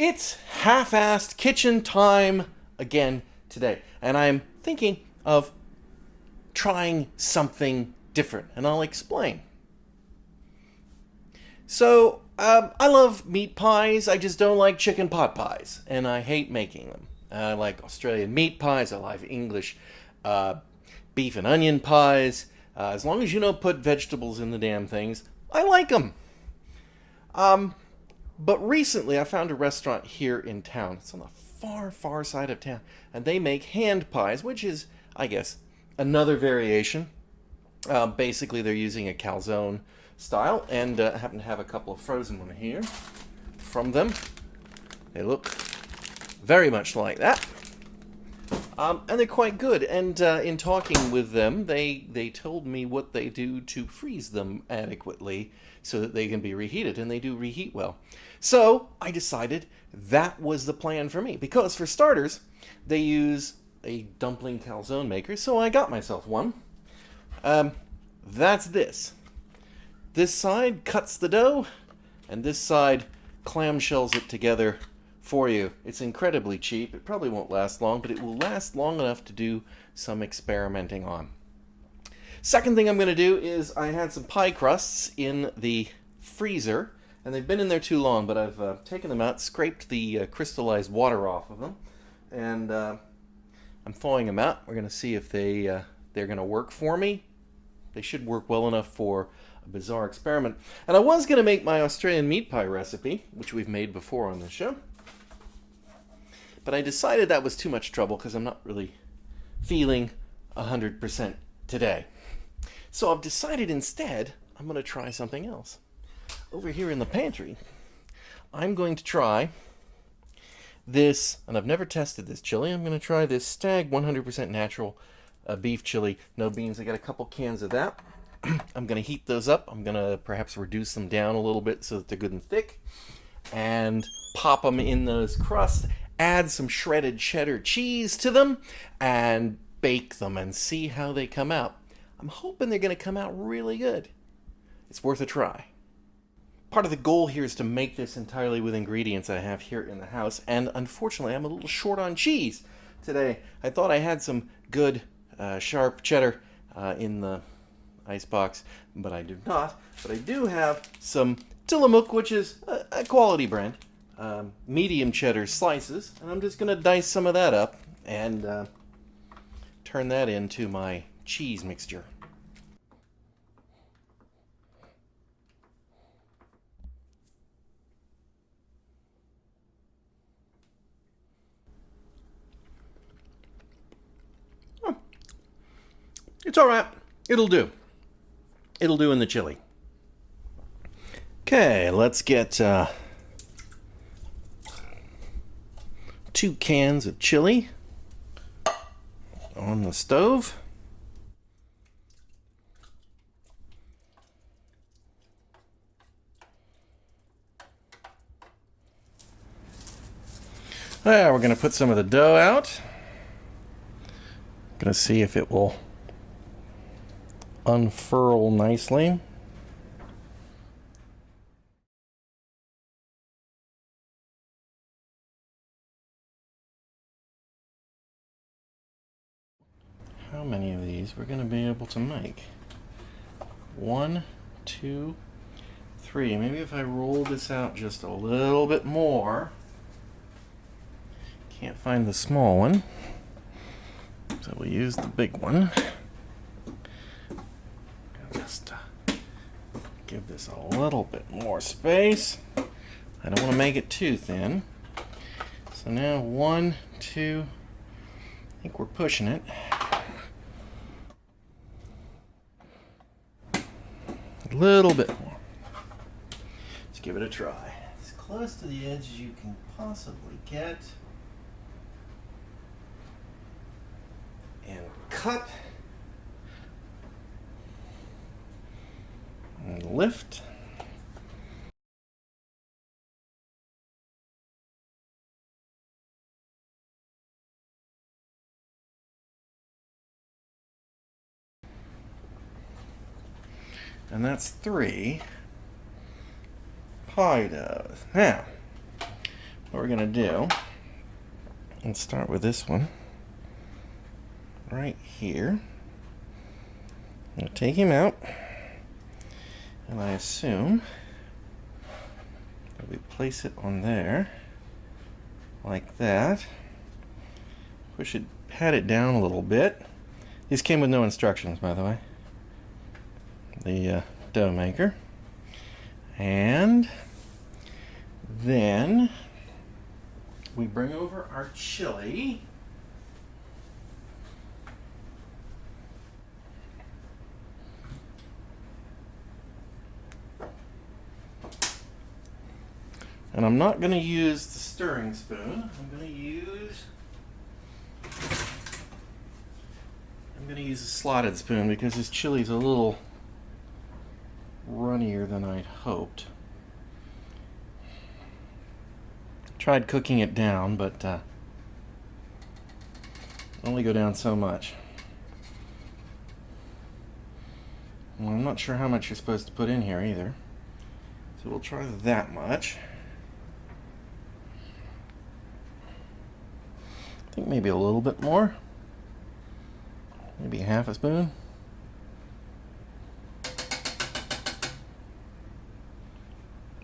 It's half-assed kitchen time again today, and I'm thinking of trying something different, and I'll explain. I love meat pies. I just don't like chicken pot pies, and I hate making them. I like Australian meat pies. I like English uh, beef and onion pies. As long as you don't put vegetables in the damn things, I like them. But recently, I found a restaurant here in town. It's on the far, far side of town, and they make hand pies, which is, I guess, another variation. Basically, they're using a calzone style, and I happen to have a couple of frozen ones here from them. They look very much like that. And they're quite good. And in talking with them, they told me what they do to freeze them adequately so that they can be reheated, and they do reheat well. So I decided that was the plan for me, because for starters, they use a dumpling calzone maker, so I got myself one. That's this. This side cuts the dough, and this side clamshells it together for you. It's incredibly cheap. It probably won't last long, but it will last long enough to do some experimenting on. Second thing I'm going to do is I had some pie crusts in the freezer, and they've been in there too long, but I've taken them out, scraped the crystallized water off of them, and I'm thawing them out. We're going to see if they're going to work for me. They should work well enough for a bizarre experiment. And I was going to make my Australian meat pie recipe, which we've made before on this show. But I decided that was too much trouble because I'm not really feeling 100% today. So I've decided instead I'm going to try something else. Over here in the pantry, I'm going to try this, and I've never tested this chili. I'm going to try this Stag 100% natural beef chili, no beans. I got a couple cans of that. I'm going to heat those up. I'm going to perhaps reduce them down a little bit so that they're good and thick, and pop them in those crusts. Add some shredded cheddar cheese to them and bake them and see how they come out. I'm hoping they're going to come out really good. It's worth a try. Part of the goal here is to make this entirely with ingredients I have here in the house, and unfortunately I'm a little short on cheese today. I thought I had some good sharp cheddar in the icebox, but I do not. But I do have some Tillamook, which is a quality brand. Medium cheddar slices, and I'm just going to dice some of that up and turn that into my cheese mixture. Oh, it's all right. It'll do. It'll do in the chili. Okay, let's get 2 cans of chili on the stove. We're going to put some of the dough out. Going to see if it will unfurl nicely. How many of these we're going to be able to make? 1, 2, 3. Maybe if I roll this out just a little bit more. Can't find the small one, so we'll use the big one. Just give this a little bit more space. I don't want to make it too thin. So now 1, 2, I think we're pushing it. A little bit more. Let's give it a try. As close to the edge as you can possibly get. And cut. And lift. And that's 3 pie doughs. Now, what we're gonna do, let's start with this one right here. I'm gonna take him out, and I assume that we place it on there like that. Push it, pat it down a little bit. These came with no instructions, by the way. The dough maker. And then we bring over our chili. And I'm not going to use the stirring spoon. I'm going to use a slotted spoon because this chili's a little runnier than I'd hoped. Tried cooking it down, but only go down so much. Well, I'm not sure how much you're supposed to put in here either. So we'll try that much. I think maybe a little bit more. Maybe half a spoon. I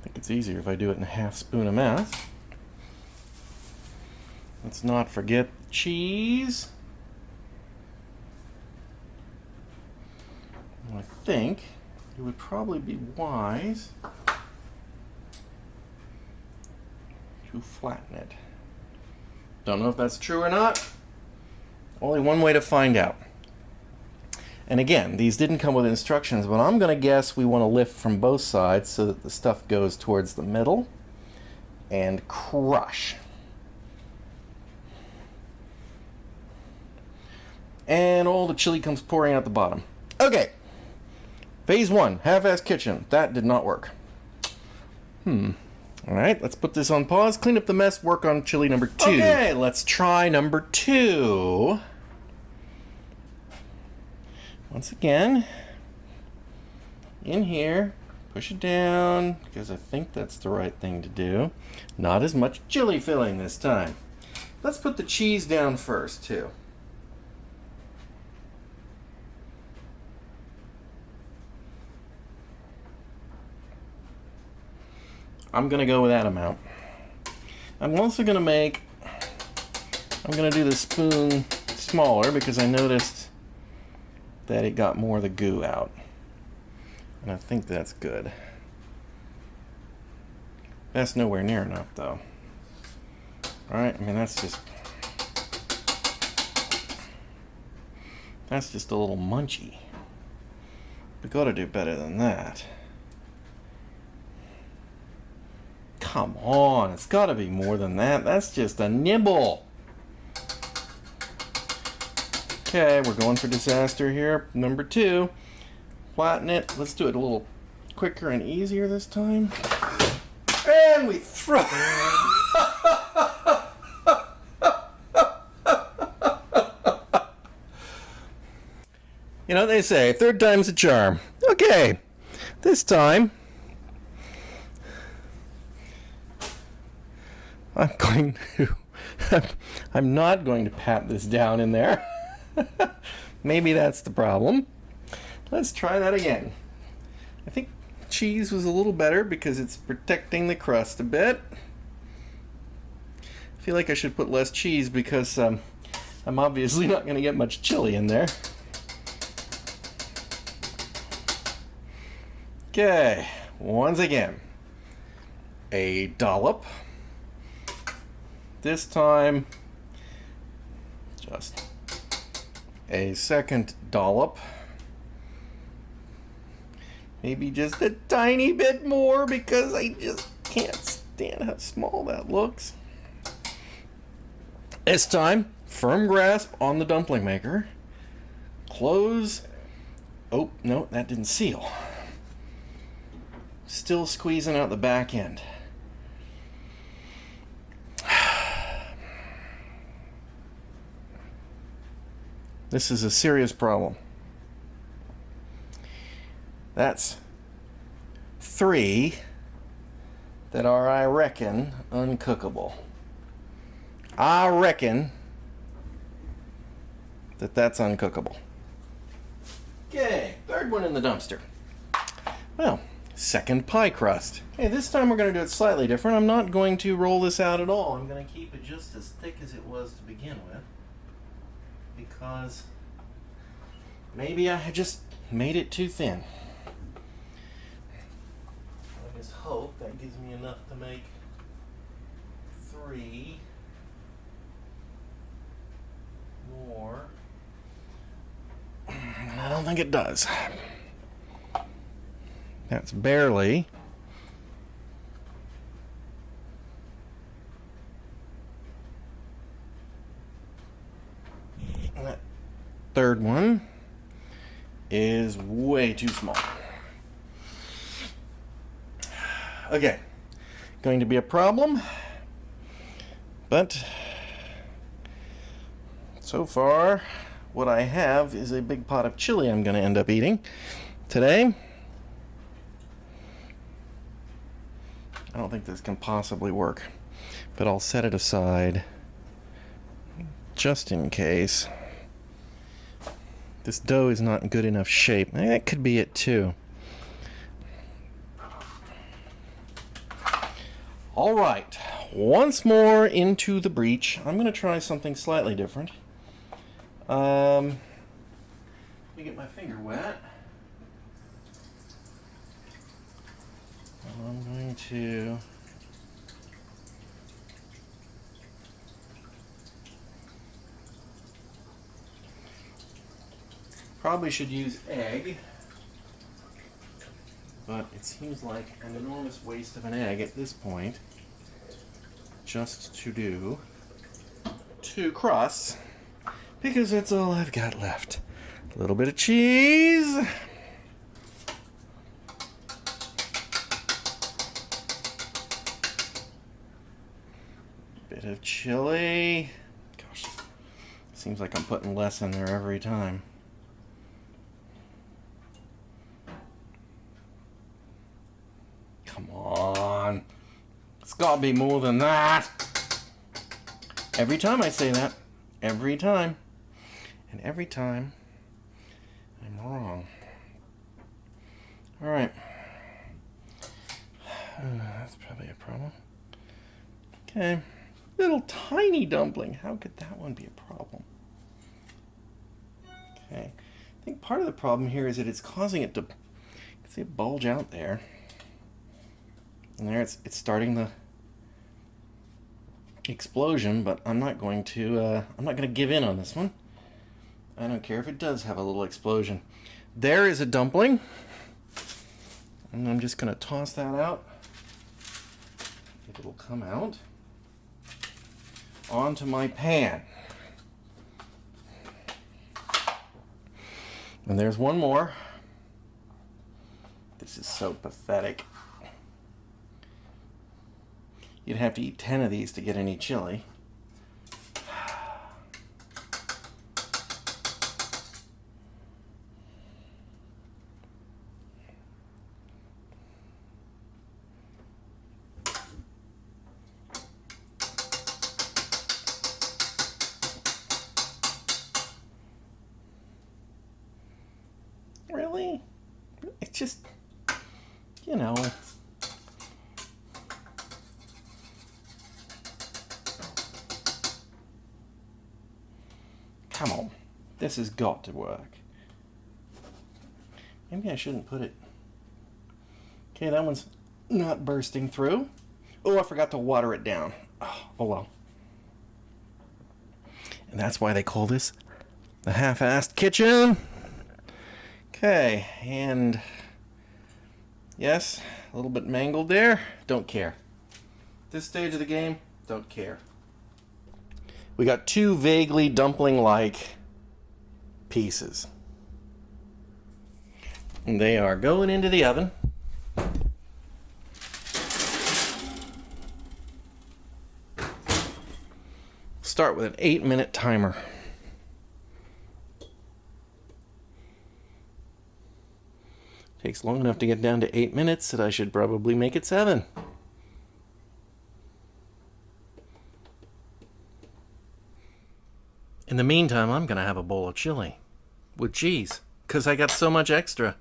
think it's easier if I do it in a half spoon amount. Let's not forget the cheese. I think it would probably be wise to flatten it. Don't know if that's true or not. Only one way to find out. And again, these didn't come with instructions, but I'm going to guess we want to lift from both sides so that the stuff goes towards the middle and crush. And all the chili comes pouring out the bottom. Okay. Phase 1, half-ass kitchen. That did not work. Alright, let's put this on pause, clean up the mess, work on chili number 2. Okay, let's try number 2. Once again, in here, push it down, because I think that's the right thing to do. Not as much chili filling this time. Let's put the cheese down first, too. I'm going to go with that amount. I'm also going to do the spoon smaller because I noticed that it got more of the goo out. And I think that's good. That's nowhere near enough though. Alright, I mean that's just a little munchy. We gotta do better than that. Come on, it's got to be more than that. That's just a nibble. Okay, we're going for disaster here. Number 2. Flatten it. Let's do it a little quicker and easier this time. And we throw. You know what they say, third time's a charm. Okay, this time I'm not going to pat this down in there. Maybe that's the problem. Let's try that again. I think cheese was a little better because it's protecting the crust a bit. I feel like I should put less cheese because I'm obviously not going to get much chili in there. Okay, once again, a dollop. This time, just a second dollop. Maybe just a tiny bit more because I just can't stand how small that looks. This time, firm grasp on the dumpling maker. Close. Oh, no, that didn't seal. Still squeezing out the back end. This is a serious problem. That's 3. that are, I reckon, uncookable. I reckon that that's uncookable. Okay, third one in the dumpster. Well, second pie crust. Okay, this time we're going to do it slightly different. I'm not going to roll this out at all. I'm going to keep it just as thick as it was to begin with, because maybe I had just made it too thin. I just hope that gives me enough to make 3 more. I don't think it does. That's barely. And that third one is way too small. Okay, going to be a problem, but so far what I have is a big pot of chili I'm going to end up eating today. I don't think this can possibly work, but I'll set it aside just in case. This dough is not in good enough shape. That could be it too. All right, once more into the breach. I'm going to try something slightly different. Let me get my finger wet. I'm going to probably should use egg, but it seems like an enormous waste of an egg at this point just to do 2 crusts, because that's all I've got left. A little bit of cheese. Bit of chili. Gosh, seems like I'm putting less in there every time. Come on. It's got to be more than that. Every time I say that. Every time. And every time I'm wrong. Alright. That's probably a problem. Okay. Little tiny dumpling. How could that one be a problem? Okay. I think part of the problem here is that it's causing it to, see it bulge out there. And there it's starting the explosion, but I'm not going to give in on this one. I don't care if it does have a little explosion. There is a dumpling. And I'm just going to toss that out. If it will come out. Onto my pan. And there's one more. This is so pathetic. You'd have to eat 10 of these to get any chili. Really? It's just, you know. Come on. This has got to work. Maybe I shouldn't put it. Okay, that one's not bursting through. Oh, I forgot to water it down. Oh well. And that's why they call this the half-assed kitchen. Okay, and yes, a little bit mangled there. Don't care. This stage of the game, don't care. We got 2 vaguely dumpling-like pieces. And they are going into the oven. Start with an 8-minute timer. Takes long enough to get down to 8 minutes that I should probably make it 7. In the meantime, I'm going to have a bowl of chili with cheese because I got so much extra.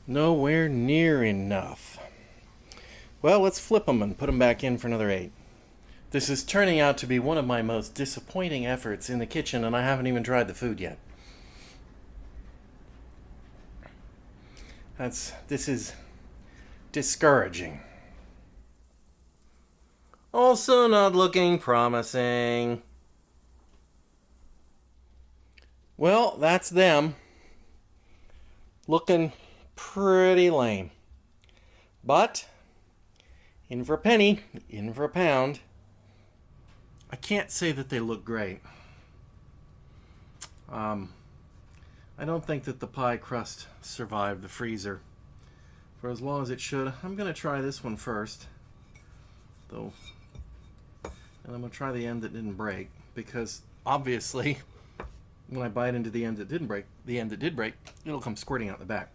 Nowhere near enough. Well, let's flip them and put them back in for another 8. This is turning out to be one of my most disappointing efforts in the kitchen, and I haven't even tried the food yet. This is discouraging. Also not looking promising. Well, that's them. Looking pretty lame. But, in for a penny, in for a pound. I can't say that they look great. I don't think that the pie crust survived the freezer for as long as it should. I'm going to try this one first, though, and I'm going to try the end that didn't break, because obviously when I bite into the end that didn't break, the end that did break, it'll come squirting out the back.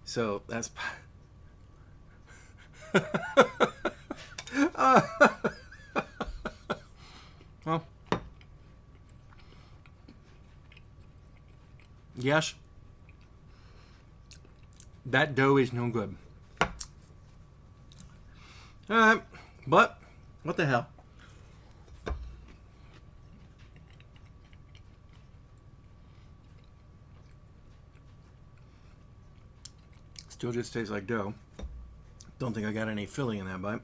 So that's well, yes, that dough is no good. Alright, but what the hell? Still just tastes like dough. Don't think I got any filling in that bite.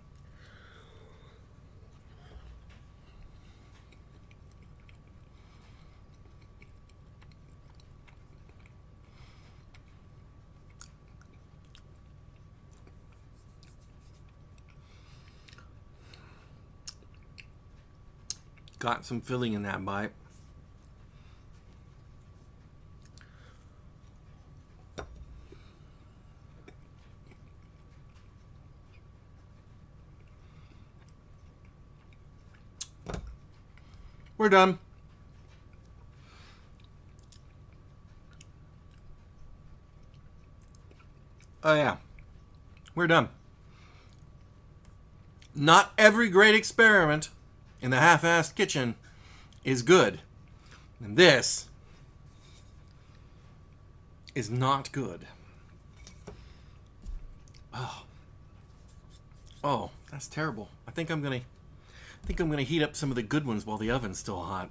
Got some filling in that bite. We're done. Oh yeah, we're done. Not every great experiment in the half-assed kitchen is good. And this is not good. Oh, that's terrible. I think I'm gonna heat up some of the good ones while the oven's still hot.